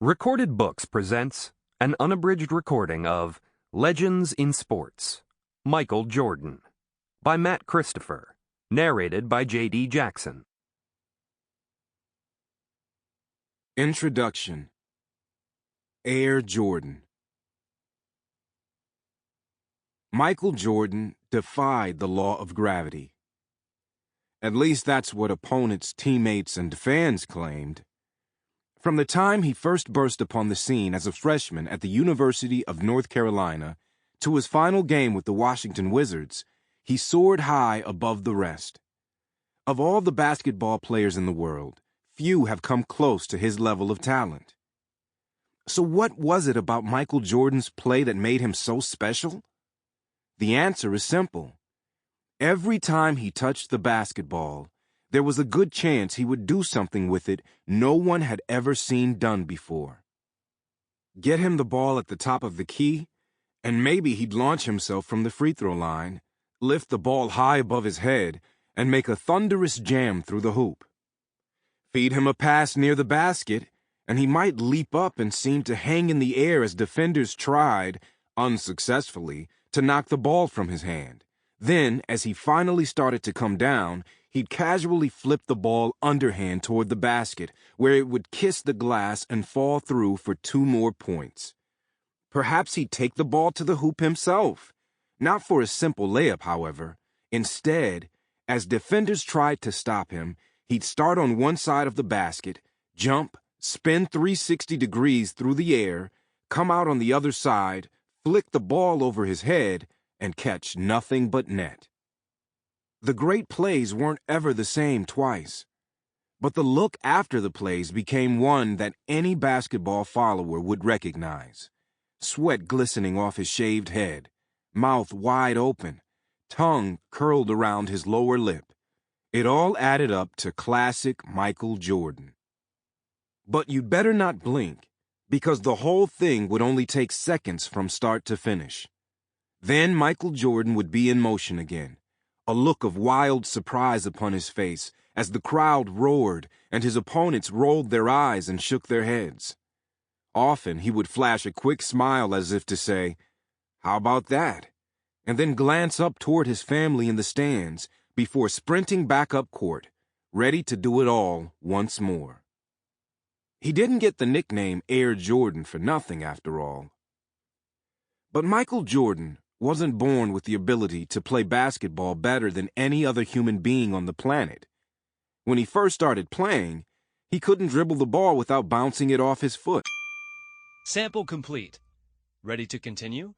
Recorded Books presents an unabridged recording of Legends in Sports, Michael Jordan, by Matt Christopher, narrated by J.D. Jackson. Introduction. Air Jordan. Michael Jordan defied the law of gravity. At least that's what opponents, teammates, and fans claimed. From the time he first burst upon the scene as a freshman at the University of North Carolina to his final game with the Washington Wizards, he soared high above the rest. Of all the basketball players in the world, few have come close to his level of talent. So what was it about Michael Jordan's play that made him so special? The answer is simple. Every time he touched the basketball, there was a good chance he would do something with it no one had ever seen done before. Get him the ball at the top of the key, and maybe he'd launch himself from the free throw line, lift the ball high above his head, and make a thunderous jam through the hoop. Feed him a pass near the basket, and he might leap up and seem to hang in the air as defenders tried, unsuccessfully, to knock the ball from his hand. Then, as he finally started to come down, he'd casually flip the ball underhand toward the basket, where it would kiss the glass and fall through for 2 more points. Perhaps he'd take the ball to the hoop himself. Not for a simple layup, however. Instead, as defenders tried to stop him, he'd start on one side of the basket, jump, spin 360 degrees through the air, come out on the other side, flick the ball over his head, and catch nothing but net. The great plays weren't ever the same twice, but the look after the plays became one that any basketball follower would recognize. Sweat glistening off his shaved head, mouth wide open, tongue curled around his lower lip. It all added up to classic Michael Jordan. But you'd better not blink, because the whole thing would only take seconds from start to finish. Then Michael Jordan would be in motion again, a look of wild surprise upon his face as the crowd roared and his opponents rolled their eyes and shook their heads. Often he would flash a quick smile as if to say, "How about that?" and then glance up toward his family in the stands before sprinting back up court, ready to do it all once more. He didn't get the nickname Air Jordan for nothing, after all. But Michael Jordan wasn't born with the ability to play basketball better than any other human being on the planet. When he first started playing, he couldn't dribble the ball without bouncing it off his foot. Sample complete. Ready to continue?